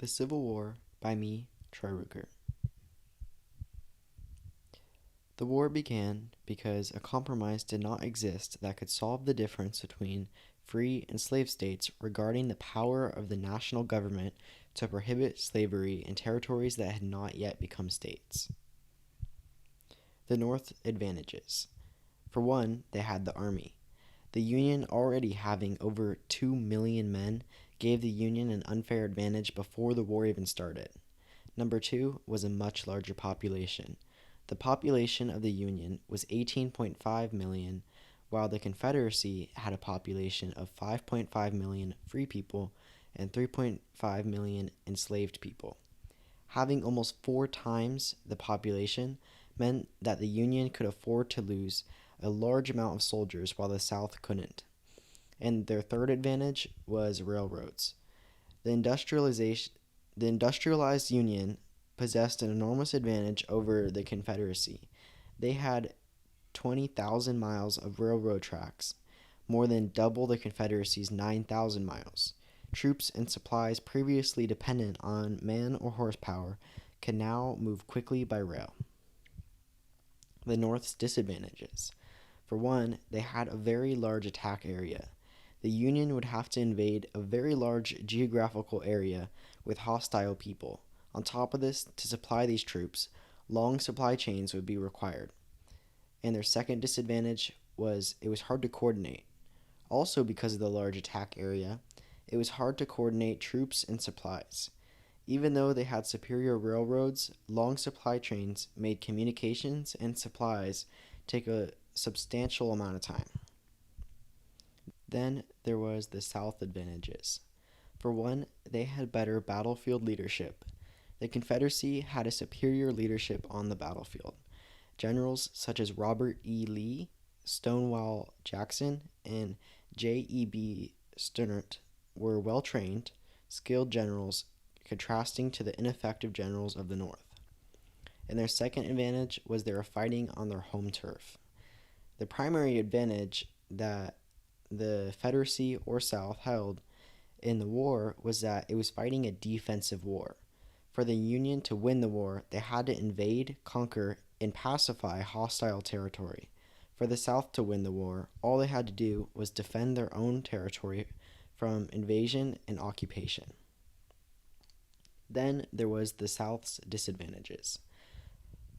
The Civil War by me, Troy Ruger. The war began because a compromise did not exist that could solve the difference between free and slave states regarding the power of the national government to prohibit slavery in territories that had not yet become states. The North's advantages. For one, they had the army. The Union, already having over 2 million men, gave the Union an unfair advantage before the war even started. Number two was a much larger population. The population of the Union was 18.5 million, while the Confederacy had a population of 5.5 million free people and 3.5 million enslaved people. Having almost 4 times the population meant that the Union could afford to lose a large amount of soldiers while the South couldn't. And their third advantage was railroads. The industrialized Union possessed an enormous advantage over the Confederacy. They had 20,000 miles of railroad tracks, more than double the Confederacy's 9,000 miles. Troops and supplies previously dependent on man or horsepower could now move quickly by rail. The North's disadvantages. For one, they had a very large attack area. The Union would have to invade a very large geographical area with hostile people. On top of this, to supply these troops, long supply chains would be required. And their second disadvantage was it was hard to coordinate. Also, because of the large attack area, it was hard to coordinate troops and supplies. Even though they had superior railroads, long supply trains made communications and supplies take a substantial amount of time. Then there was the South advantages. For one, they had better battlefield leadership. The Confederacy had a superior leadership on the battlefield. Generals such as Robert E. Lee, Stonewall Jackson, and J.E.B. Stuart were well-trained, skilled generals contrasting to the ineffective generals of the North. And their second advantage was they were fighting on their home turf. The primary advantage that the Confederacy or South held in the war was that it was fighting a defensive war. For the Union to win the war, they had to invade, conquer, and pacify hostile territory. For the South to win the war, all they had to do was defend their own territory from invasion and occupation. Then there was the South's disadvantages.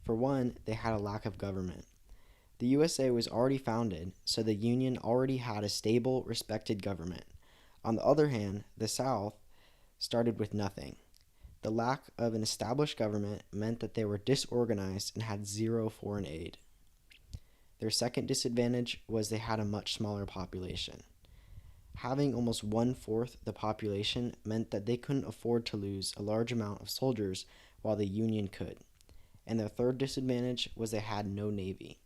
For one, they had a lack of government. The USA was already founded, so the Union already had a stable, respected government. On the other hand, the South started with nothing. The lack of an established government meant that they were disorganized and had zero foreign aid. Their second disadvantage was they had a much smaller population. Having almost 1/4 the population meant that they couldn't afford to lose a large amount of soldiers while the Union could. And their third disadvantage was they had no navy.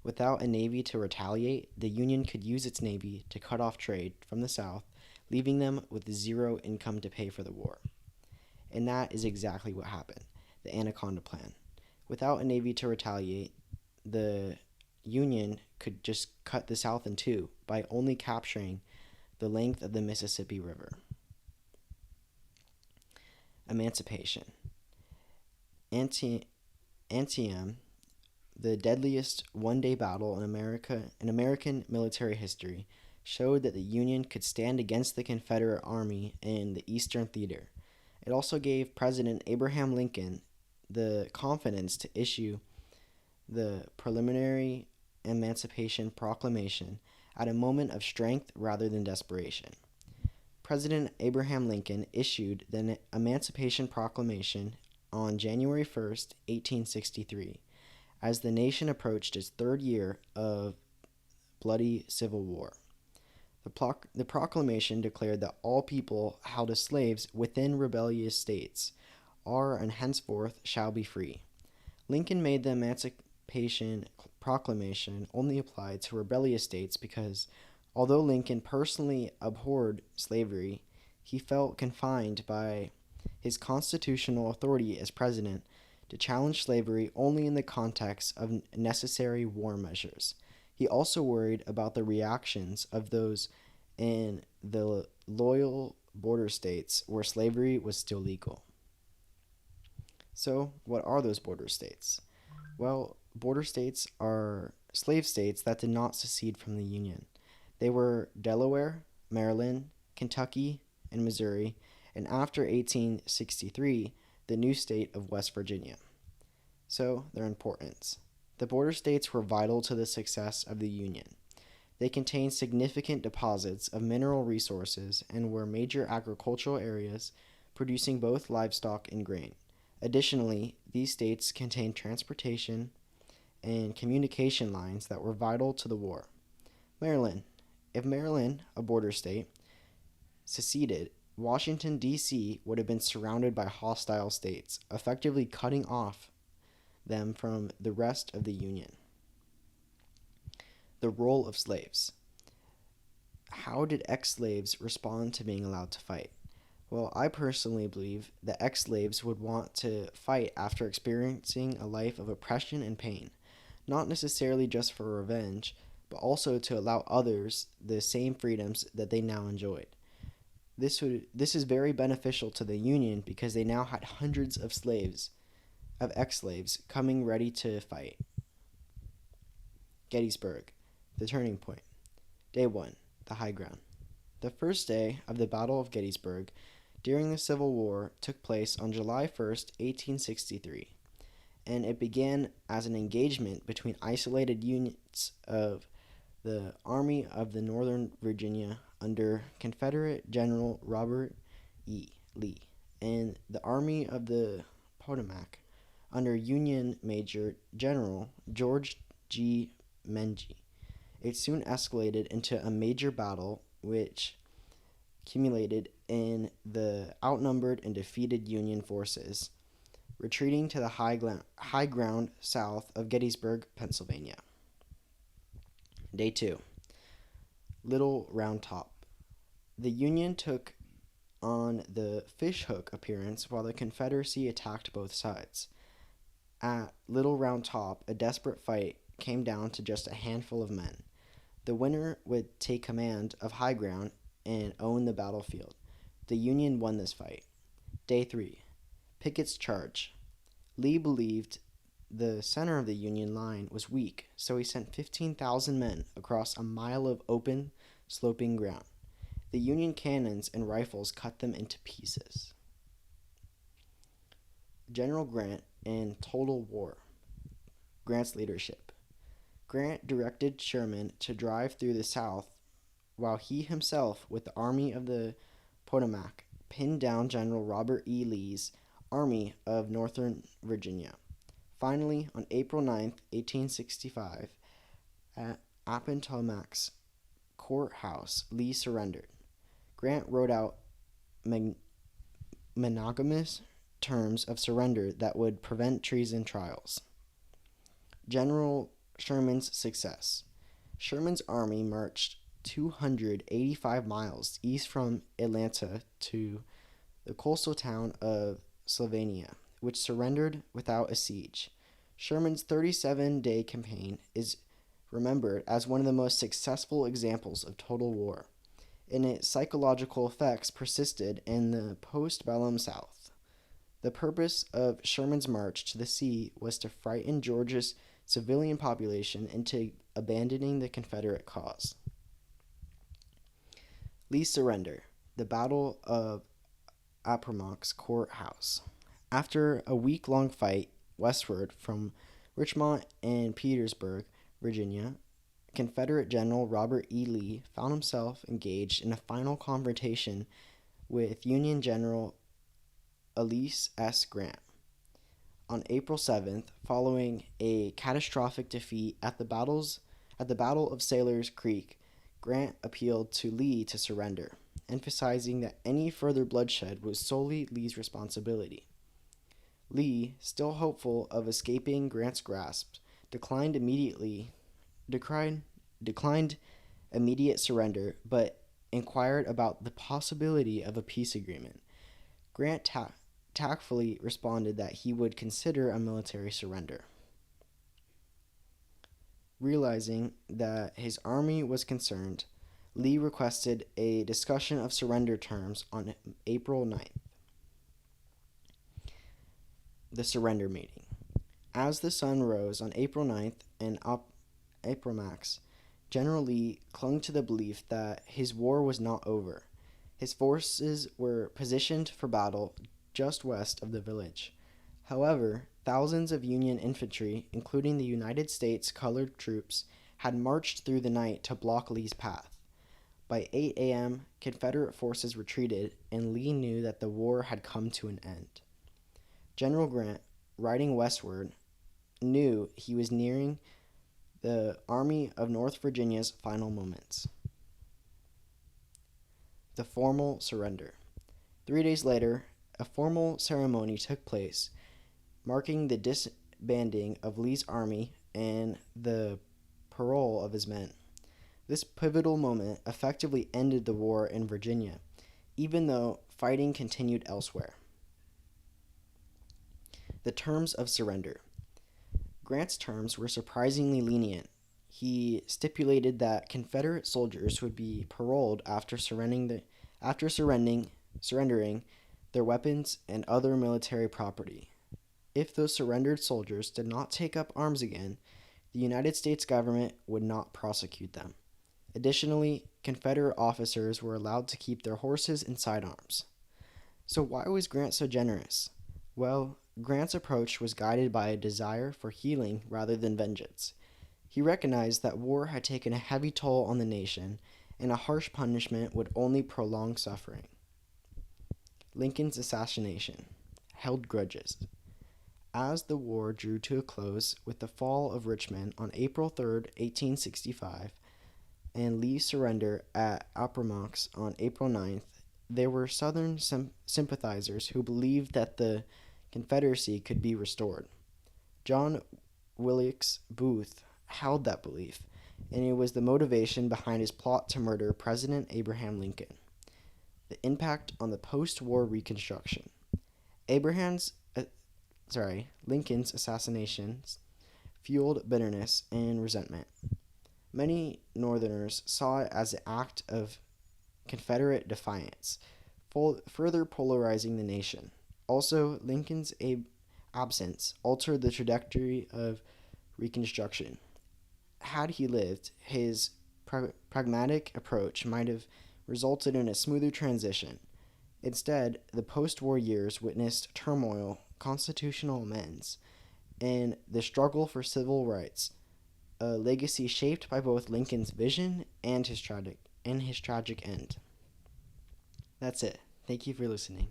Without a navy to retaliate, the Union could use its navy to cut off trade from the South, leaving them with zero income to pay for the war. And that is exactly what happened, the Anaconda Plan. Without a navy to retaliate, the Union could just cut the South in two by only capturing the length of the Mississippi River. Emancipation. Antietam, the deadliest one-day battle in American military history, showed that the Union could stand against the Confederate Army in the Eastern Theater. It also gave President Abraham Lincoln the confidence to issue the preliminary Emancipation Proclamation at a moment of strength rather than desperation. President Abraham Lincoln issued the Emancipation Proclamation on January 1st, 1863, as the nation approached its third year of bloody civil war. The proclamation declared that all people held as slaves within rebellious states are and henceforth shall be free. Lincoln made the Emancipation Proclamation only apply to rebellious states because, although Lincoln personally abhorred slavery, he felt confined by his constitutional authority as president to challenge slavery only in the context of necessary war measures. He also worried about the reactions of those in the loyal border states where slavery was still legal. So, what are those border states? Well, border states are slave states that did not secede from the Union. They were Delaware, Maryland, Kentucky, and Missouri, and after 1863, the new state of West Virginia. So, their importance. The border states were vital to the success of the Union. They contained significant deposits of mineral resources and were major agricultural areas producing both livestock and grain. Additionally, these states contained transportation and communication lines that were vital to the war. Maryland. If Maryland, a border state, seceded, Washington, D.C. would have been surrounded by hostile states, effectively cutting off them from the rest of the Union. The role of slaves. How did ex-slaves respond to being allowed to fight? Well, I personally believe that ex-slaves would want to fight after experiencing a life of oppression and pain, not necessarily just for revenge, but also to allow others the same freedoms that they now enjoyed. This is very beneficial to the Union because they now had hundreds of ex-slaves coming ready to fight. Gettysburg, the turning point. Day 1, the high ground. The first day of the Battle of Gettysburg during the Civil War took place on July 1st, 1863, and it began as an engagement between isolated units of the Army of the Northern Virginia under Confederate General Robert E. Lee and the Army of the Potomac under Union Major General George G. Mengy. It soon escalated into a major battle which culminated in the outnumbered and defeated Union forces retreating to the high ground south of Gettysburg, Pennsylvania. Day 2. Little Round Top. The Union took on the fishhook appearance while the Confederacy attacked both sides. At Little Round Top, a desperate fight came down to just a handful of men. The winner would take command of high ground and own the battlefield. The Union won this fight. Day 3. Pickett's Charge. Lee believed the center of the Union line was weak, so he sent 15,000 men across a mile of open, sloping ground. The Union cannons and rifles cut them into pieces. General Grant and Total War. Grant's leadership. Grant directed Sherman to drive through the South while he himself, with the Army of the Potomac, pinned down General Robert E. Lee's Army of Northern Virginia. Finally, on April 9, 1865, at Appomattox Courthouse, Lee surrendered. Grant wrote out monogamous terms of surrender that would prevent treason trials. General Sherman's success. Sherman's army marched 285 miles east from Atlanta to the coastal town of Sylvania, which surrendered without a siege. Sherman's 37-day campaign is remembered as one of the most successful examples of total war, and its psychological effects persisted in the post-bellum South. The purpose of Sherman's march to the sea was to frighten Georgia's civilian population into abandoning the Confederate cause. Lee's surrender. The Battle of Appomattox Courthouse. After a week-long fight westward from Richmond and Petersburg, Virginia, Confederate General Robert E. Lee found himself engaged in a final confrontation with Union General Ulysses S. Grant. On April 7th, following a catastrophic defeat at the Battle of Sailor's Creek, Grant appealed to Lee to surrender, emphasizing that any further bloodshed was solely Lee's responsibility. Lee, still hopeful of escaping Grant's grasp, declined immediate surrender, but inquired about the possibility of a peace agreement. Grant tactfully responded that he would consider a military surrender. Realizing that his army was concerned, Lee requested a discussion of surrender terms on April 9th. The surrender meeting. As the sun rose on April 9th and Appomattox, General Lee clung to the belief that his war was not over. His forces were positioned for battle just west of the village. However, thousands of Union infantry, including the United States colored troops, had marched through the night to block Lee's path. By 8 a.m., Confederate forces retreated, and Lee knew that the war had come to an end. General Grant, riding westward, knew he was nearing the Army of North Virginia's final moments. The formal surrender. 3 days later, a formal ceremony took place, marking the disbanding of Lee's army and the parole of his men. This pivotal moment effectively ended the war in Virginia, even though fighting continued elsewhere. The terms of surrender. Grant's terms were surprisingly lenient. He stipulated that Confederate soldiers would be paroled after surrendering their weapons and other military property. If those surrendered soldiers did not take up arms again, the United States government would not prosecute them. Additionally, Confederate officers were allowed to keep their horses and sidearms. So why was Grant so generous? Well, Grant's approach was guided by a desire for healing rather than vengeance. He recognized that war had taken a heavy toll on the nation, and a harsh punishment would only prolong suffering. Lincoln's assassination. Held grudges. As the war drew to a close with the fall of Richmond on April 3, 1865, and Lee's surrender at Appomattox on April 9th, there were Southern sympathizers who believed that the Confederacy could be restored. John Wilkes Booth held that belief, and it was the motivation behind his plot to murder President Abraham Lincoln. The impact on the post-war Reconstruction. Lincoln's assassination fueled bitterness and resentment. Many Northerners saw it as an act of Confederate defiance, further polarizing the nation. Also, Lincoln's absence altered the trajectory of Reconstruction. Had he lived, his pragmatic approach might have resulted in a smoother transition. Instead, the post-war years witnessed turmoil, constitutional amends, and the struggle for civil rights, a legacy shaped by both Lincoln's vision and his tragic end. That's it. Thank you for listening.